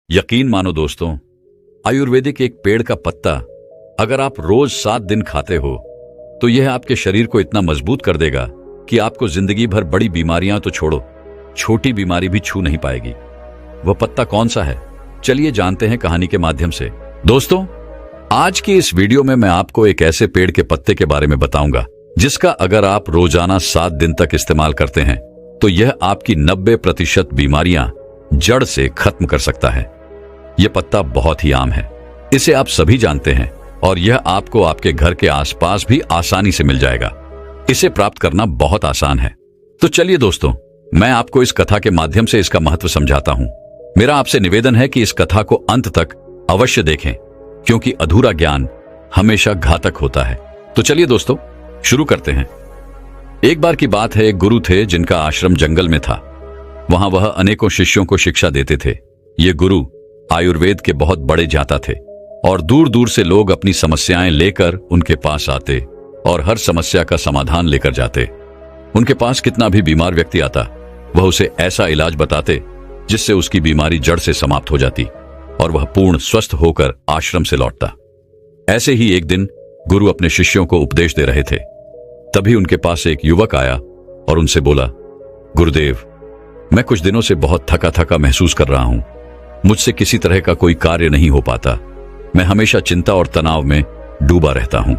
यकीन मानो दोस्तों, आयुर्वेदिक एक पेड़ का पत्ता अगर आप रोज 7 दिन खाते हो तो यह आपके शरीर को इतना मजबूत कर देगा कि आपको जिंदगी भर बड़ी बीमारियां तो छोड़ो, छोटी बीमारी भी छू नहीं पाएगी। वह पत्ता कौन सा है, चलिए जानते हैं कहानी के माध्यम से। दोस्तों, आज की इस वीडियो में मैं आपको एक ऐसे पेड़ के पत्ते के बारे में बताऊंगा जिसका अगर आप रोजाना 7 दिन तक इस्तेमाल करते हैं तो यह आपकी 90% बीमारियां जड़ से खत्म कर सकता है। यह पत्ता बहुत ही आम है, इसे आप सभी जानते हैं और यह आपको आपके घर के आसपास भी आसानी से मिल जाएगा। इसे प्राप्त करना बहुत आसान है। तो चलिए दोस्तों, मैं आपको इस कथा के माध्यम से इसका महत्व समझाता हूं। मेरा आपसे निवेदन है कि इस कथा को अंत तक अवश्य देखें, क्योंकि अधूरा ज्ञान हमेशा घातक होता है। तो चलिए दोस्तों, शुरू करते हैं। एक बार की बात है, एक गुरु थे जिनका आश्रम जंगल में था। वहां वह अनेकों शिष्यों को शिक्षा देते थे। ये गुरु आयुर्वेद के बहुत बड़े ज्ञाता थे और दूर दूर से लोग अपनी समस्याएं लेकर उनके पास आते और हर समस्या का समाधान लेकर जाते। उनके पास कितना भी बीमार व्यक्ति आता, वह उसे ऐसा इलाज बताते जिससे उसकी बीमारी जड़ से समाप्त हो जाती और वह पूर्ण स्वस्थ होकर आश्रम से लौटता। ऐसे ही एक दिन गुरु अपने शिष्यों को उपदेश दे रहे थे। तभी उनके पास एक युवक आया और उनसे बोला, गुरुदेव, मैं कुछ दिनों से बहुत थका थका महसूस कर रहा हूं। मुझसे किसी तरह का कोई कार्य नहीं हो पाता। मैं हमेशा चिंता और तनाव में डूबा रहता हूं।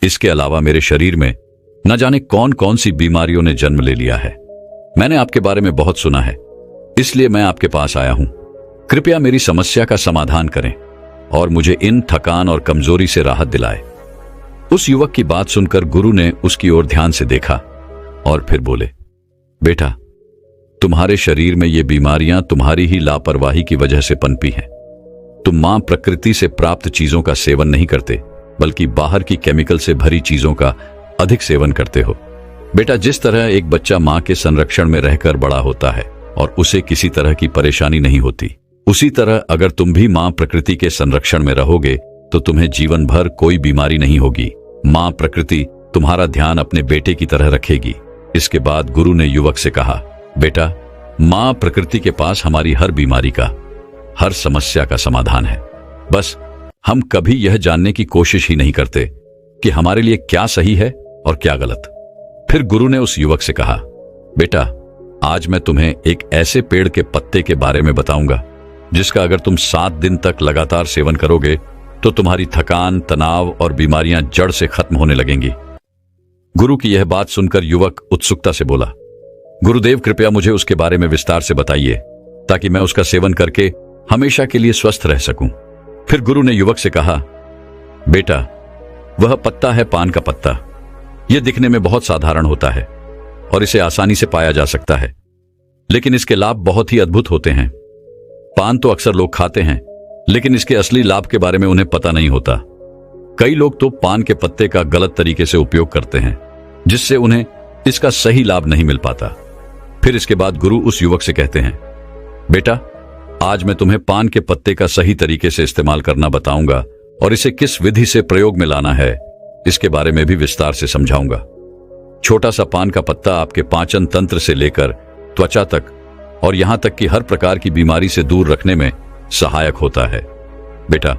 इसके अलावा मेरे शरीर में न जाने कौन कौन सी बीमारियों ने जन्म ले लिया है। मैंने आपके बारे में बहुत सुना है, इसलिए मैं आपके पास आया हूं। कृपया मेरी समस्या का समाधान करें और मुझे इन थकान और कमजोरी से राहत दिलाए। उस युवक की बात सुनकर गुरु ने उसकी ओर ध्यान से देखा और फिर बोले, बेटा, तुम्हारे शरीर में ये बीमारियां तुम्हारी ही लापरवाही की वजह से पनपी हैं। तुम मां प्रकृति से प्राप्त चीजों का सेवन नहीं करते, बल्कि बाहर की केमिकल से भरी चीजों का अधिक सेवन करते हो। बेटा, जिस तरह एक बच्चा मां के संरक्षण में रहकर बड़ा होता है और उसे किसी तरह की परेशानी नहीं होती, उसी तरह अगर तुम भी मां प्रकृति के संरक्षण में रहोगे तो तुम्हें जीवन भर कोई बीमारी नहीं होगी। मां प्रकृति तुम्हारा ध्यान अपने बेटे की तरह रखेगी। इसके बाद गुरु ने युवक से कहा, बेटा, मां प्रकृति के पास हमारी हर बीमारी का, हर समस्या का समाधान है। बस हम कभी यह जानने की कोशिश ही नहीं करते कि हमारे लिए क्या सही है और क्या गलत। फिर गुरु ने उस युवक से कहा, बेटा, आज मैं तुम्हें एक ऐसे पेड़ के पत्ते के बारे में बताऊंगा जिसका अगर तुम 7 दिन तक लगातार सेवन करोगे तो तुम्हारी थकान, तनाव और बीमारियां जड़ से खत्म होने लगेंगी। गुरु की यह बात सुनकर युवक उत्सुकता से बोला, गुरुदेव, कृपया मुझे उसके बारे में विस्तार से बताइए ताकि मैं उसका सेवन करके हमेशा के लिए स्वस्थ रह सकूं। फिर गुरु ने युवक से कहा, बेटा, वह पत्ता है पान का पत्ता। यह दिखने में बहुत साधारण होता है और इसे आसानी से पाया जा सकता है, लेकिन इसके लाभ बहुत ही अद्भुत होते हैं। पान तो अक्सर लोग खाते हैं, लेकिन इसके असली लाभ के बारे में उन्हें पता नहीं होता। कई लोग तो पान के पत्ते का गलत तरीके से उपयोग करते हैं, जिससे उन्हें इसका सही लाभ नहीं मिल पाता। फिर इसके बाद गुरु उस युवक से कहते हैं, बेटा, आज मैं तुम्हें पान के पत्ते का सही तरीके से इस्तेमाल करना बताऊंगा और इसे किस विधि से प्रयोग में लाना है इसके बारे में भी विस्तार से समझाऊंगा। छोटा सा पान का पत्ता आपके पाचन तंत्र से लेकर त्वचा तक और यहां तक कि हर प्रकार की बीमारी से दूर रखने में सहायक होता है। बेटा,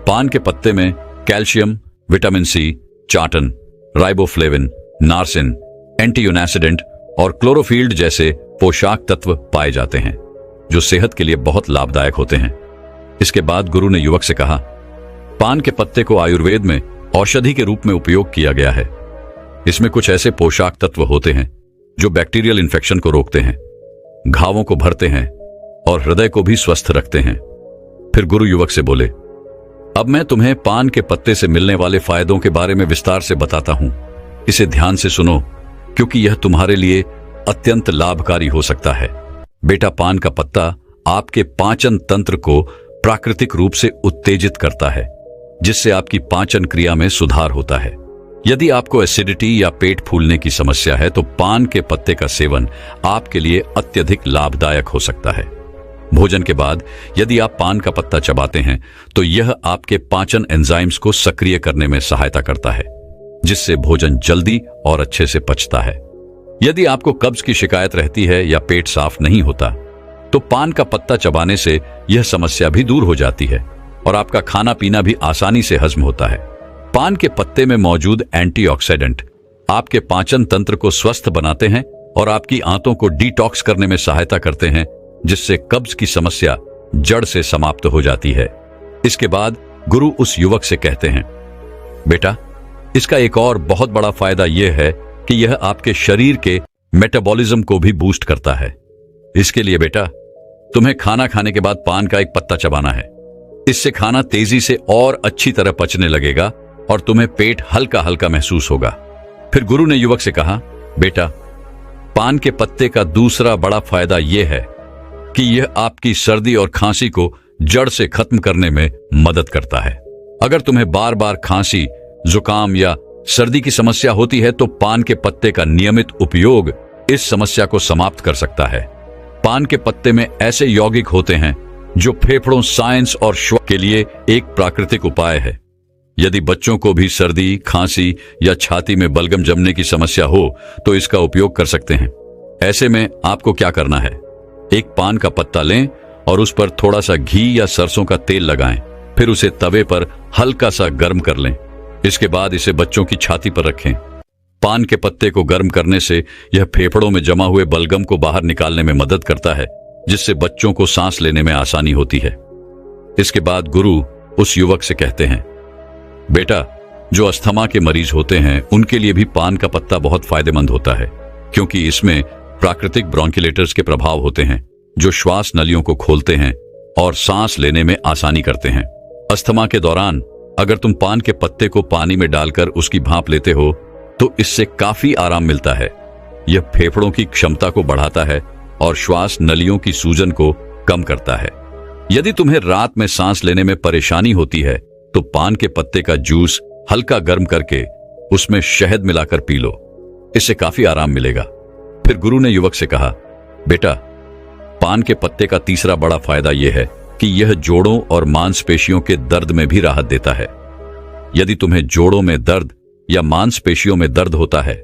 पान के पत्ते में कैल्शियम, विटामिन सी, चाटन, राइबोफ्लेविन, नार्सिन, एंटीयूनासिडेंट और क्लोरोफिल्ड जैसे पोषक तत्व पाए जाते हैं जो सेहत के लिए बहुत लाभदायक होते हैं। इसके बाद गुरु ने युवक से कहा, पान के पत्ते को आयुर्वेद में औषधि के रूप में उपयोग किया गया है। इसमें कुछ ऐसे पोषक तत्व होते हैं जो बैक्टीरियल इन्फेक्शन को रोकते हैं, घावों को भरते हैं और हृदय को भी स्वस्थ रखते हैं। फिर गुरु युवक से बोले, अब मैं तुम्हें पान के पत्ते से मिलने वाले फायदों के बारे में विस्तार से बताता हूं। इसे ध्यान से सुनो, क्योंकि यह तुम्हारे लिए अत्यंत लाभकारी हो सकता है। बेटा, पान का पत्ता आपके पाचन तंत्र को प्राकृतिक रूप से उत्तेजित करता है, जिससे आपकी पाचन क्रिया में सुधार होता है। यदि आपको एसिडिटी या पेट फूलने की समस्या है तो पान के पत्ते का सेवन आपके लिए अत्यधिक लाभदायक हो सकता है। भोजन के बाद यदि आप पान का पत्ता चबाते हैं तो यह आपके पाचन एंजाइम्स को सक्रिय करने में सहायता करता है, जिससे भोजन जल्दी और अच्छे से पचता है। यदि आपको कब्ज की शिकायत रहती है या पेट साफ नहीं होता तो पान का पत्ता चबाने से यह समस्या भी दूर हो जाती है और आपका खाना पीना भी आसानी से हजम होता है। पान के पत्ते में मौजूद एंटीऑक्सीडेंट आपके पाचन तंत्र को स्वस्थ बनाते हैं और आपकी आंतों को डिटॉक्स करने में सहायता करते हैं, जिससे कब्ज की समस्या जड़ से समाप्त हो जाती है। इसके बाद गुरु उस युवक से कहते हैं, बेटा, इसका एक और बहुत बड़ा फायदा यह है कि यह आपके शरीर के मेटाबॉलिज्म को भी बूस्ट करता है। इसके लिए बेटा, तुम्हें खाना खाने के बाद पान का एक पत्ता चबाना है। इससे खाना तेजी से और अच्छी तरह पचने लगेगा और तुम्हें पेट हल्का हल्का महसूस होगा। फिर गुरु ने युवक से कहा, बेटा, पान के पत्ते का दूसरा बड़ा फायदा यह है कि यह आपकी सर्दी और खांसी को जड़ से खत्म करने में मदद करता है। अगर तुम्हें बार बार खांसी, जुकाम या सर्दी की समस्या होती है तो पान के पत्ते का नियमित उपयोग इस समस्या को समाप्त कर सकता है। पान के पत्ते में ऐसे यौगिक होते हैं जो फेफड़ों, साइंस और श्वास के लिए एक प्राकृतिक उपाय है। यदि बच्चों को भी सर्दी, खांसी या छाती में बलगम जमने की समस्या हो तो इसका उपयोग कर सकते हैं। ऐसे में आपको क्या करना है, एक पान का पत्ता लें और उस पर थोड़ा सा घी या सरसों का तेल लगाएं, फिर उसे तवे पर हल्का सा गर्म कर लें। इसके बाद इसे बच्चों की छाती पर रखें। पान के पत्ते को गर्म करने से यह फेफड़ों में जमा हुए बलगम को बाहर निकालने में मदद करता है, जिससे बच्चों को सांस लेने में आसानी होती है। इसके बाद गुरु उस युवक से कहते हैं, बेटा, जो अस्थमा के मरीज होते हैं उनके लिए भी पान का पत्ता बहुत फायदेमंद होता है, क्योंकि इसमें प्राकृतिक ब्रोंकुलेटर्स के प्रभाव होते हैं जो श्वास नलियों को खोलते हैं और सांस लेने में आसानी करते हैं। अस्थमा के दौरान अगर तुम पान के पत्ते को पानी में डालकर उसकी भाप लेते हो तो इससे काफी आराम मिलता है। यह फेफड़ों की क्षमता को बढ़ाता है और श्वास नलियों की सूजन को कम करता है। यदि तुम्हें रात में सांस लेने में परेशानी होती है तो पान के पत्ते का जूस हल्का गर्म करके उसमें शहद मिलाकर पी लो, इससे काफी आराम मिलेगा। फिर गुरु ने युवक से कहा, बेटा, पान के पत्ते का तीसरा बड़ा फायदा यह है कि यह जोड़ों और मांसपेशियों के दर्द में भी राहत देता है। यदि तुम्हें जोड़ों में दर्द या मांसपेशियों में दर्द होता है,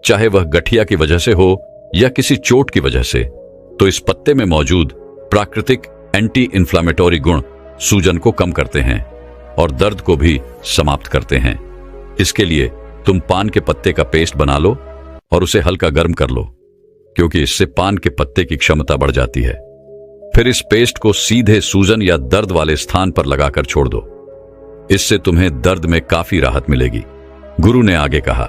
चाहे वह गठिया की वजह से हो या किसी चोट की वजह से, तो इस पत्ते में मौजूद प्राकृतिक एंटी इंफ्लेमेटरी गुण सूजन को कम करते हैं और दर्द को भी समाप्त करते हैं। इसके लिए तुम पान के पत्ते का पेस्ट बना लो और उसे हल्का गर्म कर लो, क्योंकि इससे पान के पत्ते की क्षमता बढ़ जाती है। फिर इस पेस्ट को सीधे सूजन या दर्द वाले स्थान पर लगाकर छोड़ दो। इससे तुम्हें दर्द में काफी राहत मिलेगी। गुरु ने आगे कहा,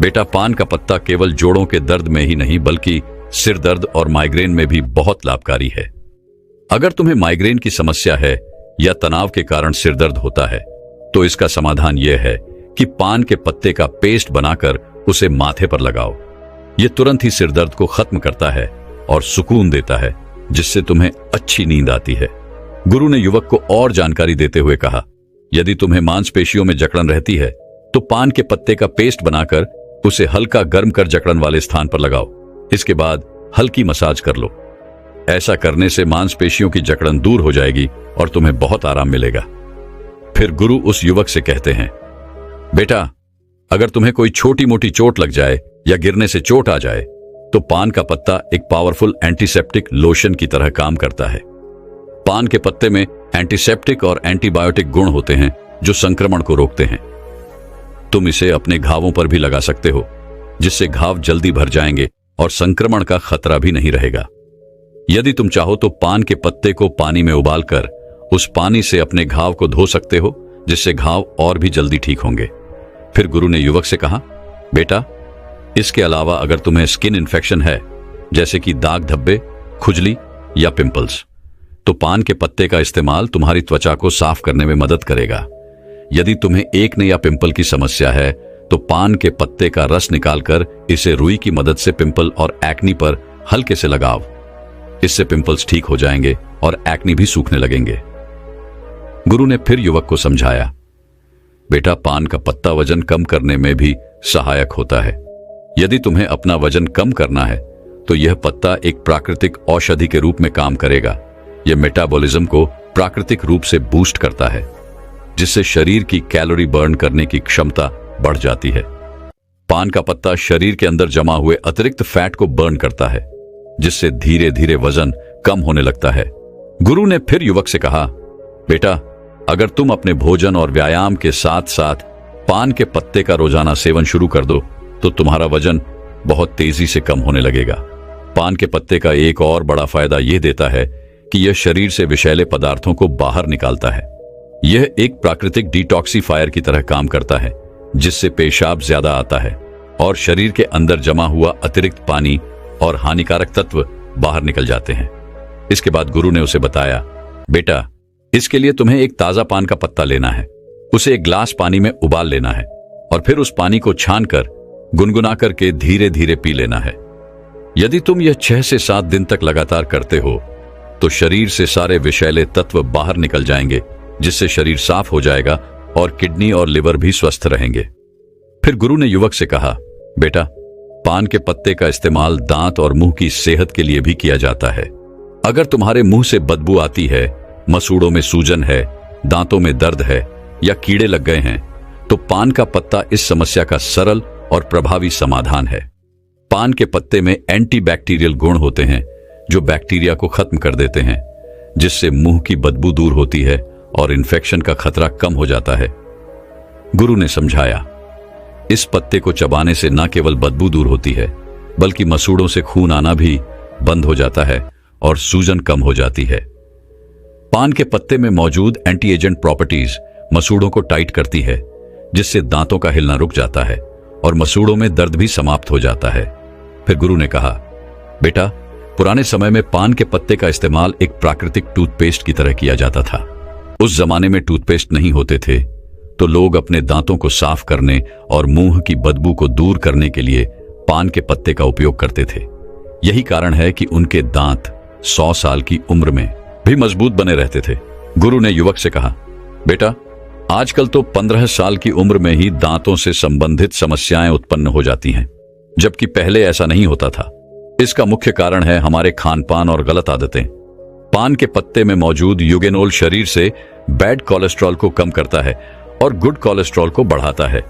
बेटा, पान का पत्ता केवल जोड़ों के दर्द में ही नहीं बल्कि सिर दर्द और माइग्रेन में भी बहुत लाभकारी है। अगर तुम्हें माइग्रेन की समस्या है या तनाव के कारण सिर दर्द होता है तो इसका समाधान यह है कि पान के पत्ते का पेस्ट बनाकर उसे माथे पर लगाओ। यह तुरंत ही सिर दर्द को खत्म करता है और सुकून देता है, जिससे तुम्हें अच्छी नींद आती है। गुरु ने युवक को और जानकारी देते हुए कहा, यदि तुम्हें मांसपेशियों में जकड़न रहती है तो पान के पत्ते का पेस्ट बनाकर उसे हल्का गर्म कर जकड़न वाले स्थान पर लगाओ। इसके बाद हल्की मसाज कर लो। ऐसा करने से मांसपेशियों की जकड़न दूर हो जाएगी और तुम्हें बहुत आराम मिलेगा। फिर गुरु उस युवक से कहते हैं, बेटा, अगर तुम्हें कोई छोटी मोटी चोट लग जाए या गिरने से चोट आ जाए तो पान का पत्ता एक पावरफुल एंटीसेप्टिक लोशन की तरह काम करता है। पान के पत्ते में एंटीसेप्टिक और एंटीबायोटिक गुण होते हैं जो संक्रमण को रोकते हैं। तुम इसे अपने घावों पर भी लगा सकते हो, जिससे घाव जल्दी भर जाएंगे और संक्रमण का खतरा भी नहीं रहेगा। यदि तुम चाहो तो पान के पत्ते को पानी में उबालकर उस पानी से अपने घाव को धो सकते हो, जिससे घाव और भी जल्दी ठीक होंगे। फिर गुरु ने युवक से कहा, बेटा, इसके अलावा अगर तुम्हें स्किन इन्फेक्शन है, जैसे कि दाग धब्बे, खुजली या पिंपल्स, तो पान के पत्ते का इस्तेमाल तुम्हारी त्वचा को साफ करने में मदद करेगा। यदि तुम्हें एक्ने या पिंपल की समस्या है तो पान के पत्ते का रस निकालकर इसे रुई की मदद से पिंपल और एक्नी पर हल्के से लगाओ। इससे पिंपल्स ठीक हो जाएंगे और एक्नी भी सूखने लगेंगे। गुरु ने फिर युवक को समझाया, बेटा, पान का पत्ता वजन कम करने में भी सहायक होता है। यदि तुम्हें अपना वजन कम करना है तो यह पत्ता एक प्राकृतिक औषधि के रूप में काम करेगा। यह मेटाबॉलिज्म को प्राकृतिक रूप से बूस्ट करता है, जिससे शरीर की कैलोरी बर्न करने की क्षमता बढ़ जाती है। पान का पत्ता शरीर के अंदर जमा हुए अतिरिक्त फैट को बर्न करता है, जिससे धीरे धीरे वजन कम होने लगता है। गुरु ने फिर युवक से कहा, बेटा, अगर तुम अपने भोजन और व्यायाम के साथ साथ पान के पत्ते का रोजाना सेवन शुरू कर दो तो तुम्हारा वजन बहुत तेजी से कम होने लगेगा। पान के पत्ते का एक और बड़ा फायदा यह देता है कि यह शरीर से विषैले पदार्थों को बाहर निकालता है। यह एक प्राकृतिक डिटॉक्सिफायर की तरह काम करता है, जिससे पेशाब ज्यादा आता है और शरीर के अंदर जमा हुआ अतिरिक्त पानी और हानिकारक तत्व बाहर निकल जाते हैं। इसके बाद गुरु ने उसे बताया, बेटा, इसके लिए तुम्हें एक ताजा पान का पत्ता लेना है, उसे एक गिलास पानी में उबाल लेना है और फिर उस पानी को छानकर गुनगुना करके धीरे धीरे पी लेना है। यदि तुम यह 6 से 7 दिन तक लगातार करते हो तो शरीर से सारे विषैले तत्व बाहर निकल जाएंगे, जिससे शरीर साफ हो जाएगा और किडनी और लिवर भी स्वस्थ रहेंगे। फिर गुरु ने युवक से कहा, बेटा, पान के पत्ते का इस्तेमाल दांत और मुंह की सेहत के लिए भी किया जाता है। अगर तुम्हारे मुंह से बदबू आती है, मसूड़ों में सूजन है, दांतों में दर्द है या कीड़े लग गए हैं, तो पान का पत्ता इस समस्या का सरल और प्रभावी समाधान है। पान के पत्ते में एंटीबैक्टीरियल गुण होते हैं जो बैक्टीरिया को खत्म कर देते हैं, जिससे मुंह की बदबू दूर होती है और इन्फेक्शन का खतरा कम हो जाता है। गुरु ने समझाया, इस पत्ते को चबाने से न केवल बदबू दूर होती है, बल्कि मसूड़ों से खून आना भी बंद हो जाता है और सूजन कम हो जाती है। पान के पत्ते में मौजूद एंटी एजेंट प्रॉपर्टीज मसूड़ों को टाइट करती है, जिससे दांतों का हिलना रुक जाता है और मसूड़ों में दर्द भी समाप्त हो जाता है। फिर गुरु ने कहा, बेटा, पुराने समय में पान के पत्ते का इस्तेमाल एक प्राकृतिक टूथपेस्ट की तरह किया जाता था। उस जमाने में टूथपेस्ट नहीं होते थे, तो लोग अपने दांतों को साफ करने और मुंह की बदबू को दूर करने के लिए पान के पत्ते का उपयोग करते थे। यही कारण है कि उनके दांत 100 साल की उम्र में भी मजबूत बने रहते थे। गुरु ने युवक से कहा, बेटा, आजकल तो 15 साल की उम्र में ही दांतों से संबंधित समस्याएं उत्पन्न हो जाती हैं, जबकि पहले ऐसा नहीं होता था। इसका मुख्य कारण है हमारे खानपान और गलत आदतें। पान के पत्ते में मौजूद यूगेनोल शरीर से बैड कोलेस्ट्रॉल को कम करता है और गुड कोलेस्ट्रॉल को बढ़ाता है।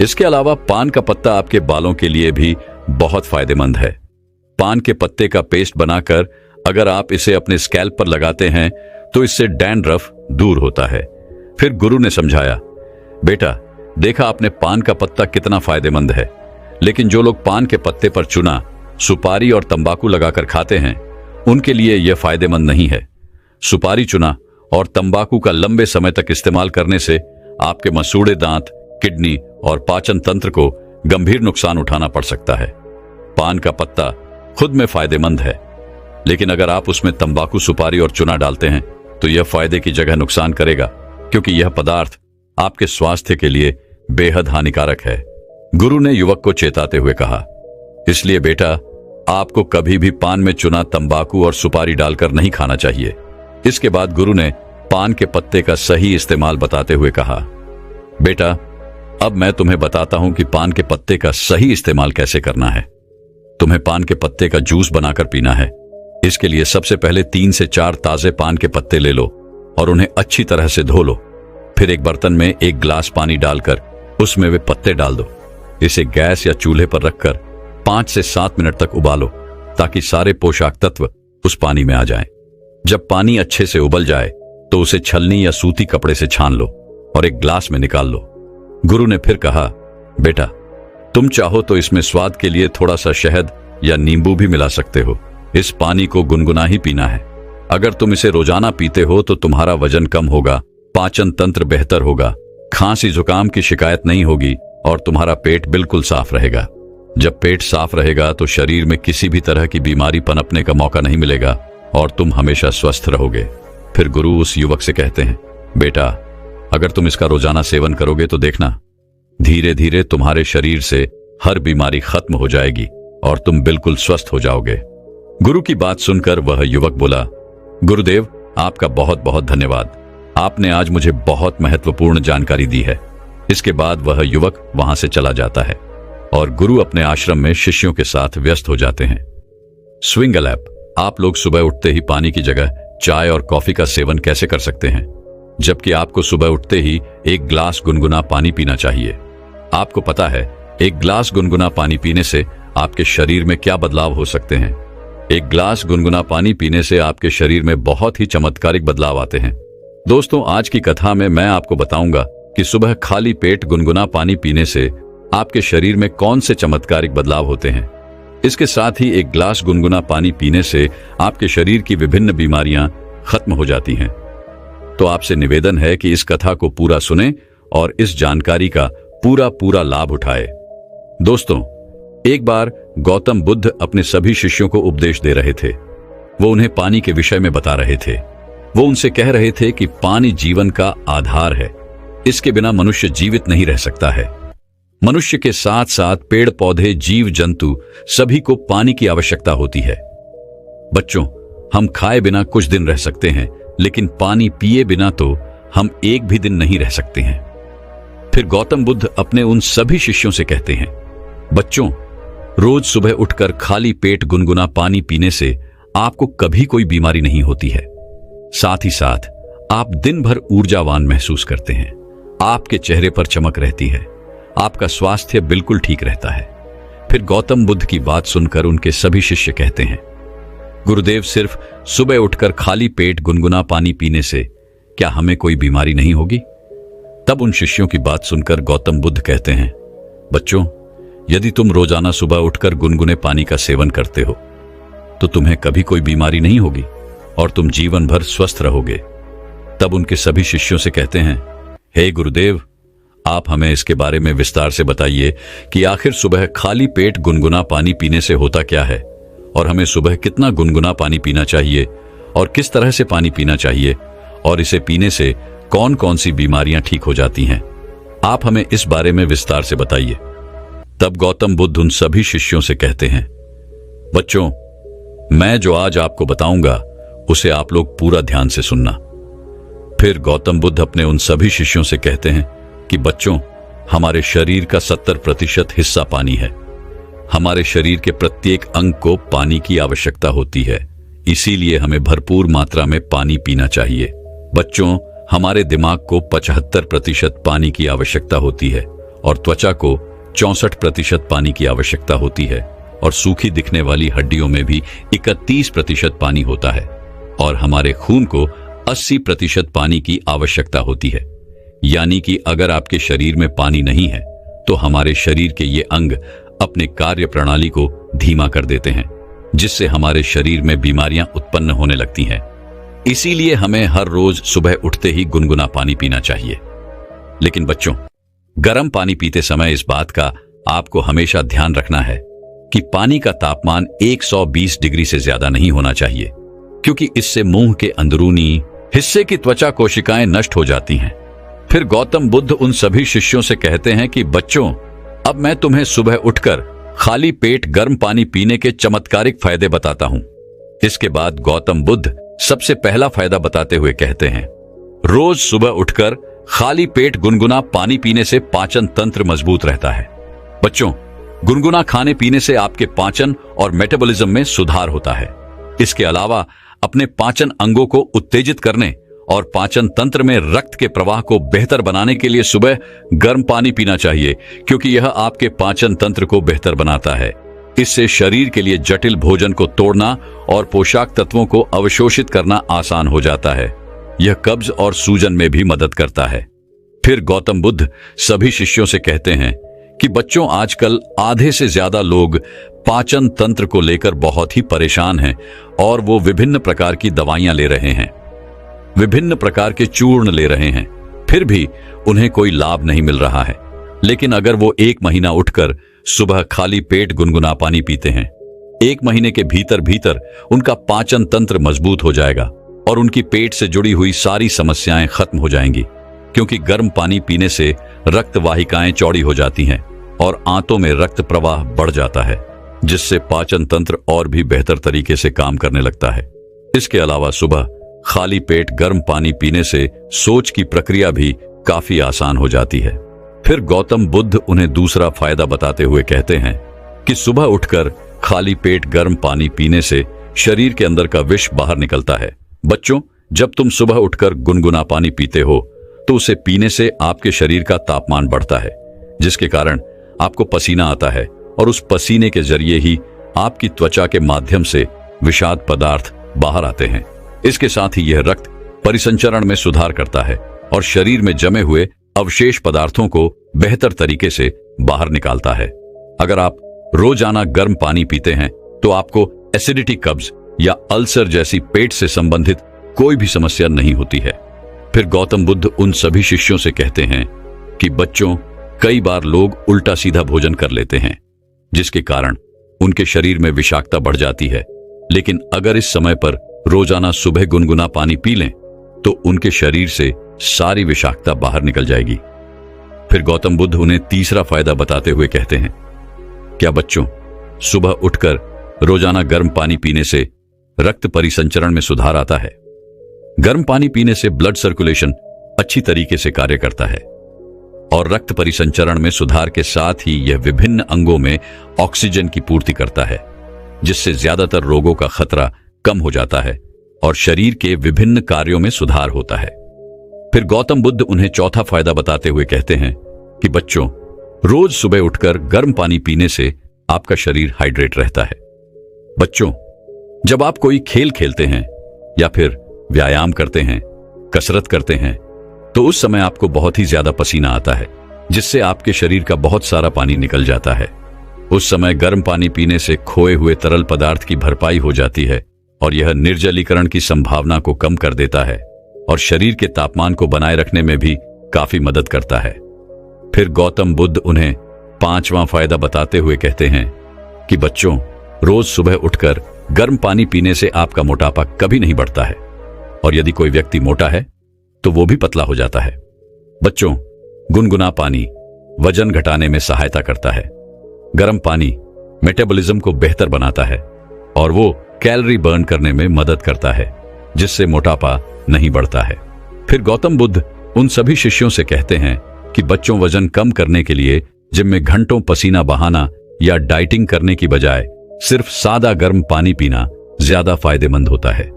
इसके अलावा पान का पत्ता आपके बालों के लिए भी बहुत फायदेमंद है। पान के पत्ते का पेस्ट बनाकर अगर आप इसे अपने स्कैल्प पर लगाते हैं तो इससे डैंड्रफ दूर होता है। फिर गुरु ने समझाया, बेटा, देखा आपने पान का पत्ता कितना फायदेमंद है, लेकिन जो लोग पान के पत्ते पर चूना, सुपारी और तंबाकू लगाकर खाते हैं, उनके लिए यह फायदेमंद नहीं है। सुपारी, चूना और तंबाकू का लंबे समय तक इस्तेमाल करने से आपके मसूड़े दांत, किडनी और पाचन तंत्र को गंभीर नुकसान उठाना पड़ सकता है। पान का पत्ता खुद में फायदेमंद है, लेकिन अगर आप उसमें तंबाकू, सुपारी और चूना डालते हैं तो यह फायदे की जगह नुकसान करेगा, क्योंकि यह पदार्थ आपके स्वास्थ्य के लिए बेहद हानिकारक है। गुरु ने युवक को चेताते हुए कहा, इसलिए बेटा, आपको कभी भी पान में चूना, तंबाकू और सुपारी डालकर नहीं खाना चाहिए। इसके बाद गुरु ने पान के पत्ते का सही इस्तेमाल बताते हुए कहा, बेटा, अब मैं तुम्हें बताता हूं कि पान के पत्ते का सही इस्तेमाल कैसे करना है। तुम्हें पान के पत्ते का जूस बनाकर पीना है। इसके लिए सबसे पहले 3 से 4 ताजे पान के पत्ते ले लो और उन्हें अच्छी तरह से धो लो। फिर एक बर्तन में 1 गिलास पानी डालकर उसमें वे पत्ते डाल दो। इसे गैस या चूल्हे पर रखकर 5 से 7 मिनट तक उबालो, ताकि सारे पोषक तत्व उस पानी में आ जाएं। जब पानी अच्छे से उबल जाए तो उसे छलनी या सूती कपड़े से छान लो और एक ग्लास में निकाल लो। गुरु ने फिर कहा, बेटा, तुम चाहो तो इसमें स्वाद के लिए थोड़ा सा शहद या नींबू भी मिला सकते हो। इस पानी को गुनगुना ही पीना है। अगर तुम इसे रोजाना पीते हो तो तुम्हारा वजन कम होगा, पाचन तंत्र बेहतर होगा, खांसी जुकाम की शिकायत नहीं होगी और तुम्हारा पेट बिल्कुल साफ रहेगा। जब पेट साफ रहेगा तो शरीर में किसी भी तरह की बीमारी पनपने का मौका नहीं मिलेगा और तुम हमेशा स्वस्थ रहोगे। फिर गुरु उस युवक से कहते हैं, बेटा, अगर तुम इसका रोजाना सेवन करोगे तो देखना, धीरे धीरे तुम्हारे शरीर से हर बीमारी खत्म हो जाएगी और तुम बिल्कुल स्वस्थ हो जाओगे। गुरु की बात सुनकर वह युवक बोला, गुरुदेव, आपका बहुत बहुत धन्यवाद। आपने आज मुझे बहुत महत्वपूर्ण जानकारी दी है। इसके बाद वह युवक वहां से चला जाता है और गुरु अपने आश्रम में शिष्यों के साथ व्यस्त हो जाते हैं। स्विंगल ऐप, आप लोग सुबह उठते ही पानी की जगह चाय और कॉफी का सेवन कैसे कर सकते हैं, जबकि आपको सुबह उठते ही 1 गिलास गुनगुना पानी पीना चाहिए। आपको पता है 1 गिलास गुनगुना पानी पीने से आपके शरीर में क्या बदलाव हो सकते हैं। एक ग्लास गुनगुना पानी पीने से आपके शरीर में बहुत ही चमत्कारिक बदलाव आते हैं। दोस्तों, आज की कथा में मैं आपको बताऊंगा कि सुबह खाली पेट गुनगुना पानी पीने से आपके शरीर में कौन से चमत्कारिक बदलाव होते हैं। इसके साथ ही एक ग्लास गुनगुना पानी पीने से आपके शरीर की विभिन्न बीमारियां खत्म हो जाती हैं। तो आपसे निवेदन है कि इस कथा को पूरा सुनें और इस जानकारी का पूरा लाभ उठाएं। दोस्तों, एक बार गौतम बुद्ध अपने सभी शिष्यों को उपदेश दे रहे थे। वो उन्हें पानी के विषय में बता रहे थे। वो उनसे कह रहे थे कि पानी जीवन का आधार है। इसके बिना मनुष्य जीवित नहीं रह सकता है। मनुष्य के साथ साथ पेड़ पौधे, जीव जंतु सभी को पानी की आवश्यकता होती है। बच्चों, हम खाए बिना कुछ दिन रह सकते हैं, लेकिन पानी पिए बिना तो हम एक भी दिन नहीं रह सकते हैं। फिर गौतम बुद्ध अपने उन सभी शिष्यों से कहते हैं, बच्चों, रोज सुबह उठकर खाली पेट गुनगुना पानी पीने से आपको कभी कोई बीमारी नहीं होती है। साथ ही साथ आप दिन भर ऊर्जावान महसूस करते हैं। आपके चेहरे पर चमक रहती है। आपका स्वास्थ्य बिल्कुल ठीक रहता है। फिर गौतम बुद्ध की बात सुनकर उनके सभी शिष्य कहते हैं, गुरुदेव, सिर्फ सुबह उठकर खाली पेट गुनगुना पानी पीने से क्या हमें कोई बीमारी नहीं होगी? तब उन शिष्यों की बात सुनकर गौतम बुद्ध कहते हैं, बच्चों, यदि तुम रोजाना सुबह उठकर गुनगुने पानी का सेवन करते हो तो तुम्हें कभी कोई बीमारी नहीं होगी और तुम जीवन भर स्वस्थ रहोगे। तब उनके सभी शिष्यों से कहते हैं, हे गुरुदेव, आप हमें इसके बारे में विस्तार से बताइए कि आखिर सुबह खाली पेट गुनगुना पानी पीने से होता क्या है और हमें सुबह कितना गुनगुना पानी पीना चाहिए और किस तरह से पानी पीना चाहिए और इसे पीने से कौन कौन सी बीमारियां ठीक हो जाती हैं। आप हमें इस बारे में विस्तार से बताइए। तब गौतम बुद्ध उन सभी शिष्यों से कहते हैं, बच्चों, मैं जो आज आपको बताऊंगा उसे आप लोग पूरा ध्यान से सुनना। फिर गौतम बुद्ध अपने उन सभी शिष्यों से कहते हैं कि बच्चों, हमारे शरीर का 70% हिस्सा पानी है। हमारे शरीर के प्रत्येक अंग को पानी की आवश्यकता होती है, इसीलिए हमें भरपूर मात्रा में पानी पीना चाहिए। बच्चों, हमारे दिमाग को 75% पानी की आवश्यकता होती है और त्वचा को 64% पानी की आवश्यकता होती है और सूखी दिखने वाली हड्डियों में भी 31% पानी होता है और हमारे खून को 80% पानी की आवश्यकता होती है। यानी कि अगर आपके शरीर में पानी नहीं है तो हमारे शरीर के ये अंग अपने कार्य प्रणाली को धीमा कर देते हैं, जिससे हमारे शरीर में बीमारियां उत्पन्न होने लगती हैं। इसीलिए हमें हर रोज सुबह उठते ही गुनगुना पानी पीना चाहिए। लेकिन बच्चों, गर्म पानी पीते समय इस बात का आपको हमेशा ध्यान रखना है कि पानी का तापमान 120 डिग्री से ज्यादा नहीं होना चाहिए, क्योंकि इससे मुंह के अंदरूनी हिस्से की त्वचा कोशिकाएं नष्ट हो जाती हैं। फिर गौतम बुद्ध उन सभी शिष्यों से कहते हैं कि बच्चों, अब मैं तुम्हें सुबह उठकर खाली पेट गर्म पानी पीने के चमत्कारिक फायदे बताता हूं। इसके बाद गौतम बुद्ध सबसे पहला फायदा बताते हुए कहते हैं, रोज सुबह उठकर खाली पेट गुनगुना पानी पीने से पाचन तंत्र मजबूत रहता है। बच्चों, गुनगुना खाने पीने से आपके पाचन और मेटाबॉलिज्म में सुधार होता है। इसके अलावा अपने पाचन अंगों को उत्तेजित करने और पाचन तंत्र में रक्त के प्रवाह को बेहतर बनाने के लिए सुबह गर्म पानी पीना चाहिए, क्योंकि यह आपके पाचन तंत्र को बेहतर बनाता है। इससे शरीर के लिए जटिल भोजन को तोड़ना और पोषक तत्वों को अवशोषित करना आसान हो जाता है। यह कब्ज और सूजन में भी मदद करता है। फिर गौतम बुद्ध सभी शिष्यों से कहते हैं कि बच्चों, आजकल आधे से ज्यादा लोग पाचन तंत्र को लेकर बहुत ही परेशान हैं और वो विभिन्न प्रकार की दवाइयां ले रहे हैं, विभिन्न प्रकार के चूर्ण ले रहे हैं, फिर भी उन्हें कोई लाभ नहीं मिल रहा है। लेकिन अगर वो 1 महीना उठकर सुबह खाली पेट गुनगुना पानी पीते हैं, 1 महीने के भीतर भीतर उनका पाचन तंत्र मजबूत हो जाएगा और उनकी पेट से जुड़ी हुई सारी समस्याएं खत्म हो जाएंगी, क्योंकि गर्म पानी पीने से रक्त वाहिकाएं चौड़ी हो जाती हैं और आंतों में रक्त प्रवाह बढ़ जाता है, जिससे पाचन तंत्र और भी बेहतर तरीके से काम करने लगता है। इसके अलावा सुबह खाली पेट गर्म पानी पीने से सोच की प्रक्रिया भी काफी आसान हो जाती है। फिर गौतम बुद्ध उन्हें दूसरा फायदा बताते हुए कहते हैं कि सुबह उठकर खाली पेट गर्म पानी पीने से शरीर के अंदर का विष बाहर निकलता है। बच्चों, जब तुम सुबह उठकर गुनगुना पानी पीते हो तो उसे पीने से आपके शरीर का तापमान बढ़ता है, जिसके कारण आपको पसीना आता है और उस पसीने के जरिए ही आपकी त्वचा के माध्यम से विषाक्त पदार्थ बाहर आते हैं। इसके साथ ही यह रक्त परिसंचरण में सुधार करता है और शरीर में जमे हुए अवशेष पदार्थों को बेहतर तरीके से बाहर निकालता है। अगर आप रोजाना गर्म पानी पीते हैं तो आपको एसिडिटी, कब्ज या अल्सर जैसी पेट से संबंधित कोई भी समस्या नहीं होती है। फिर गौतम बुद्ध उन सभी शिष्यों से कहते हैं कि बच्चों, कई बार लोग उल्टा सीधा भोजन कर लेते हैं, जिसके कारण उनके शरीर में विषाक्तता बढ़ जाती है। लेकिन अगर इस समय पर रोजाना सुबह गुनगुना पानी पी लें तो उनके शरीर से सारी विषाक्तता बाहर निकल जाएगी। फिर गौतम बुद्ध उन्हें तीसरा फायदा बताते हुए कहते हैं, क्या बच्चों, सुबह उठकर रोजाना गर्म पानी पीने से रक्त परिसंचरण में सुधार आता है। गर्म पानी पीने से ब्लड सर्कुलेशन अच्छी तरीके से कार्य करता है और रक्त परिसंचरण में सुधार के साथ ही यह विभिन्न अंगों में ऑक्सीजन की पूर्ति करता है, जिससे ज्यादातर रोगों का खतरा कम हो जाता है और शरीर के विभिन्न कार्यों में सुधार होता है। फिर गौतम बुद्ध उन्हें चौथा फायदा बताते हुए कहते हैं कि बच्चों, रोज सुबह उठकर गर्म पानी पीने से आपका शरीर हाइड्रेट रहता है। बच्चों, जब आप कोई खेल खेलते हैं या फिर व्यायाम करते हैं, कसरत करते हैं, तो उस समय आपको बहुत ही ज्यादा पसीना आता है, जिससे आपके शरीर का बहुत सारा पानी निकल जाता है। उस समय गर्म पानी पीने से खोए हुए तरल पदार्थ की भरपाई हो जाती है और यह निर्जलीकरण की संभावना को कम कर देता है और शरीर के तापमान को बनाए रखने में भी काफी मदद करता है। फिर गौतम बुद्ध उन्हें पांचवां फायदा बताते हुए कहते हैं कि बच्चों, रोज सुबह उठकर गर्म पानी पीने से आपका मोटापा कभी नहीं बढ़ता है और यदि कोई व्यक्ति मोटा है तो वो भी पतला हो जाता है। बच्चों, गुनगुना पानी वजन घटाने में सहायता करता है। गर्म पानी मेटाबॉलिज्म को बेहतर बनाता है और वो कैलोरी बर्न करने में मदद करता है, जिससे मोटापा नहीं बढ़ता है। फिर गौतम बुद्ध उन सभी शिष्यों से कहते हैं कि बच्चों, वजन कम करने के लिए जिम में घंटों पसीना बहाना या डाइटिंग करने की बजाय सिर्फ सादा गर्म पानी पीना ज्यादा फायदेमंद होता है।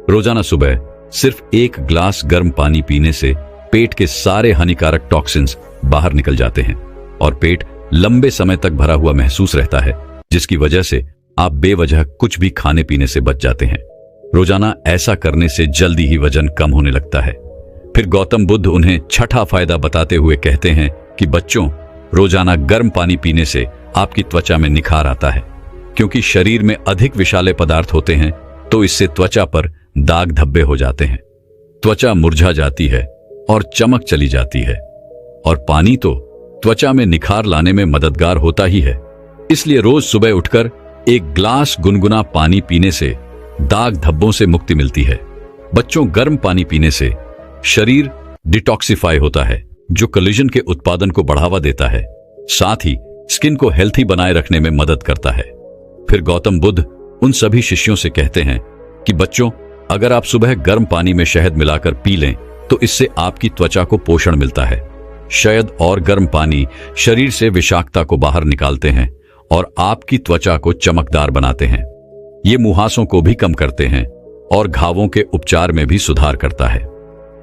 रोजाना सुबह सिर्फ एक ग्लास गर्म पानी पीने से पेट के सारे हानिकारक टॉक्सिन्स बाहर निकल जाते हैं और पेट लंबे समय तक भरा हुआ महसूस रहता है, जिसकी वजह से आप बेवजह कुछ भी खाने पीने से बच जाते हैं। रोजाना ऐसा करने से जल्दी ही वजन कम होने लगता है। फिर गौतम बुद्ध उन्हें छठा फायदा बताते हुए कहते हैं कि बच्चों, रोजाना गर्म पानी पीने से आपकी त्वचा में निखार आता है, क्योंकि शरीर में अधिक विषाले पदार्थ होते हैं तो इससे त्वचा पर दाग धब्बे हो जाते हैं, त्वचा मुरझा जाती है और चमक चली जाती है। और पानी तो त्वचा में निखार लाने में मददगार होता ही है। इसलिए रोज सुबह उठकर एक ग्लास गुनगुना पानी पीने से दाग धब्बों से मुक्ति मिलती है। बच्चों, गर्म पानी पीने से शरीर डिटॉक्सिफाई होता है, जो कोलेजन के उत्पादन को बढ़ावा देता है, साथ ही स्किन को हेल्थी बनाए रखने में मदद करता है। फिर गौतम बुद्ध उन सभी शिष्यों से कहते हैं कि बच्चों, अगर आप सुबह गर्म पानी में शहद मिलाकर पी लें तो इससे आपकी त्वचा को पोषण मिलता है। शहद और गर्म पानी शरीर से विषाक्तता को बाहर निकालते हैं और आपकी त्वचा को चमकदार बनाते हैं। ये मुहासों को भी कम करते हैं और घावों के उपचार में भी सुधार करता है।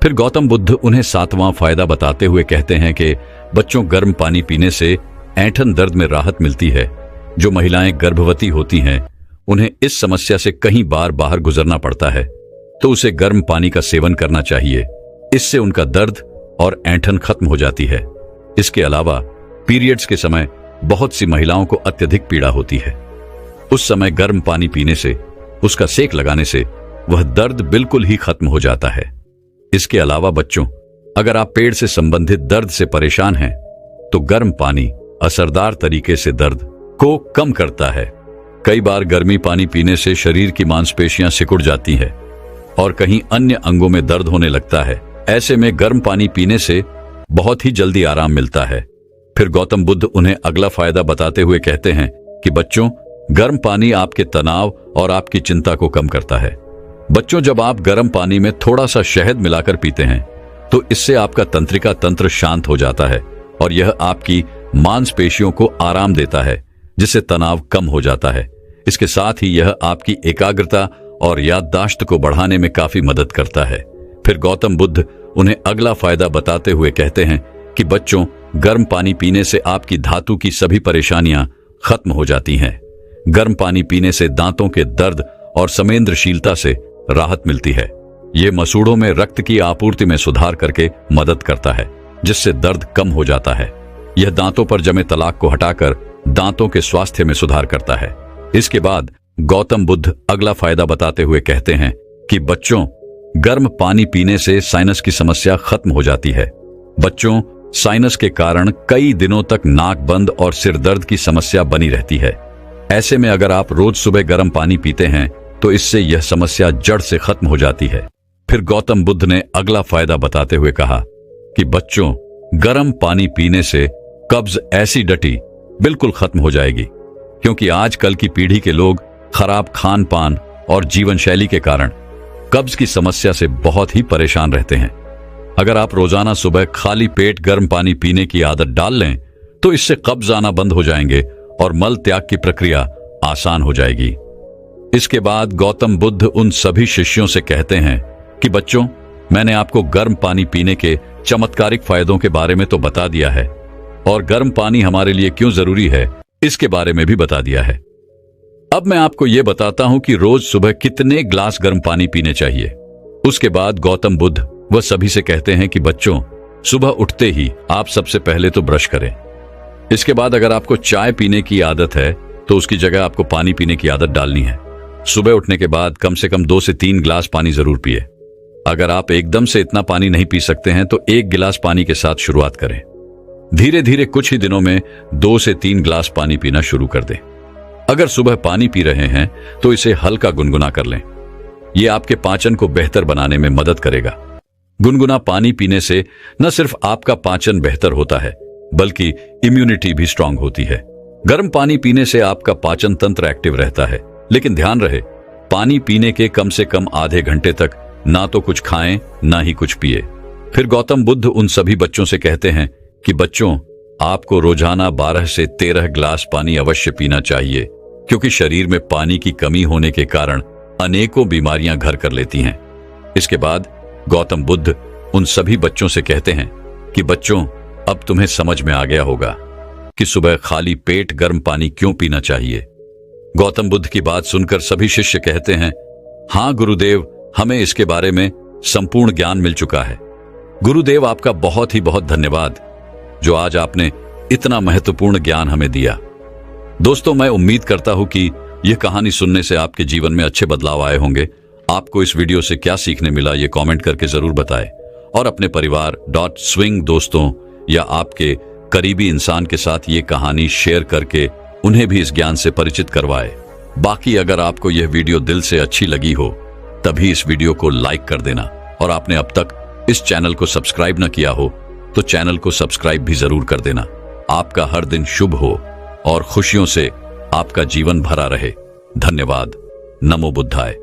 फिर गौतम बुद्ध उन्हें सातवां फायदा बताते हुए कहते हैं कि बच्चों, गर्म पानी पीने से ऐंठन दर्द में राहत मिलती है। जो महिलाएं गर्भवती होती हैं, उन्हें इस समस्या से कई बार बाहर गुजरना पड़ता है, तो उसे गर्म पानी का सेवन करना चाहिए। इससे उनका दर्द और ऐंठन खत्म हो जाती है। इसके अलावा पीरियड्स के समय बहुत सी महिलाओं को अत्यधिक पीड़ा होती है। उस समय गर्म पानी पीने से, उसका सेक लगाने से वह दर्द बिल्कुल ही खत्म हो जाता है। इसके अलावा बच्चों, अगर आप पेट से संबंधित दर्द से परेशान हैं तो गर्म पानी असरदार तरीके से दर्द को कम करता है। कई बार गर्मी पानी पीने से शरीर की मांसपेशियां सिकुड़ जाती है और कहीं अन्य अंगों में दर्द होने लगता है। ऐसे में गर्म पानी पीने से बहुत ही जल्दी आराम मिलता है। फिर गौतम बुद्ध उन्हें अगला फायदा बताते हुए कहते हैं कि बच्चों, गर्म पानी आपके तनाव और आपकी चिंता को कम करता है। बच्चों, जब आप गर्म पानी में थोड़ा सा शहद मिलाकर पीते हैं तो इससे आपका तंत्रिका तंत्र शांत हो जाता है और यह आपकी मांसपेशियों को आराम देता है, जिससे तनाव कम हो जाता है। इसके साथ ही यह आपकी एकाग्रता और याददाश्त को बढ़ाने में काफी मदद करता है। फिर गौतम बुद्ध उन्हें अगला फायदा बताते हुए कहते हैं कि बच्चों, गर्म पानी पीने से आपकी धातु की सभी परेशानियां खत्म हो जाती हैं। गर्म पानी पीने से दांतों के दर्द और संवेदनशीलता से राहत मिलती है। ये मसूड़ों में रक्त की आपूर्ति में सुधार करके मदद करता है, जिससे दर्द कम हो जाता है। यह दांतों पर जमे तलाक को हटाकर दांतों के स्वास्थ्य में सुधार करता है। इसके बाद गौतम बुद्ध अगला फायदा बताते हुए कहते हैं कि बच्चों, गर्म पानी पीने से साइनस की समस्या खत्म हो जाती है। बच्चों, साइनस के कारण कई दिनों तक नाक बंद और सिर दर्द की समस्या बनी रहती है। ऐसे में अगर आप रोज सुबह गर्म पानी पीते हैं तो इससे यह समस्या जड़ से खत्म हो जाती है। फिर गौतम बुद्ध ने अगला फायदा बताते हुए कहा कि बच्चों, गर्म पानी पीने से कब्ज एसिडिटी बिल्कुल खत्म हो जाएगी, क्योंकि आजकल की पीढ़ी के लोग खराब खान पान और जीवन शैली के कारण कब्ज की समस्या से बहुत ही परेशान रहते हैं। अगर आप रोजाना सुबह खाली पेट गर्म पानी पीने की आदत डाल लें तो इससे कब्ज आना बंद हो जाएंगे और मल त्याग की प्रक्रिया आसान हो जाएगी। इसके बाद गौतम बुद्ध उन सभी शिष्यों से कहते हैं कि बच्चों, मैंने आपको गर्म पानी पीने के चमत्कारिक फायदों के बारे में तो बता दिया है और गर्म पानी हमारे लिए क्यों जरूरी है इसके बारे में भी बता दिया है। अब मैं आपको यह बताता हूं कि रोज सुबह कितने ग्लास गर्म पानी पीने चाहिए। उसके बाद गौतम बुद्ध वह सभी से कहते हैं कि बच्चों, सुबह उठते ही आप सबसे पहले तो ब्रश करें। इसके बाद अगर आपको चाय पीने की आदत है तो उसकी जगह आपको पानी पीने की आदत डालनी है। सुबह उठने के बाद कम से कम 2 से 3 गिलास पानी जरूर पिए। अगर आप एकदम से इतना पानी नहीं पी सकते हैं तो 1 गिलास पानी के साथ शुरुआत करें। धीरे धीरे कुछ ही दिनों में 2 से 3 गिलास पानी पीना शुरू कर दें। अगर सुबह पानी पी रहे हैं तो इसे हल्का गुनगुना कर लें। यह आपके पाचन को बेहतर बनाने में मदद करेगा। गुनगुना पानी पीने से न सिर्फ आपका पाचन बेहतर होता है बल्कि इम्यूनिटी भी स्ट्रांग होती है। गर्म पानी पीने से आपका पाचन तंत्र एक्टिव रहता है, लेकिन ध्यान रहे, पानी पीने के कम से कम आधे घंटे तक ना तो कुछ खाएं ना ही कुछ पिए। फिर गौतम बुद्ध उन सभी बच्चों से कहते हैं कि बच्चों, आपको रोजाना 12 से 13 गिलास पानी अवश्य पीना चाहिए, क्योंकि शरीर में पानी की कमी होने के कारण अनेकों बीमारियां घर कर लेती हैं। इसके बाद गौतम बुद्ध उन सभी बच्चों से कहते हैं कि बच्चों, अब तुम्हें समझ में आ गया होगा कि सुबह खाली पेट गर्म पानी क्यों पीना चाहिए। गौतम बुद्ध की बात सुनकर सभी शिष्य कहते हैं, हाँ गुरुदेव, हमें इसके बारे में संपूर्ण ज्ञान मिल चुका है। गुरुदेव, आपका बहुत ही बहुत धन्यवाद जो आज आपने इतना महत्वपूर्ण ज्ञान हमें दिया। दोस्तों, मैं उम्मीद करता हूं कि यह कहानी सुनने से आपके जीवन में अच्छे बदलाव आए होंगे। आपको इस वीडियो से क्या सीखने मिला ये कमेंट करके जरूर बताएं और अपने परिवार .swing दोस्तों या आपके करीबी इंसान के साथ ये कहानी शेयर करके उन्हें भी इस ज्ञान से परिचित करवाएं। बाकी अगर आपको यह वीडियो दिल से अच्छी लगी हो तभी इस वीडियो को लाइक कर देना, और आपने अब तक इस चैनल को सब्सक्राइब न किया हो तो चैनल को सब्सक्राइब भी जरूर कर देना। आपका हर दिन शुभ हो और खुशियों से आपका जीवन भरा रहे। धन्यवाद। नमो बुद्धाय।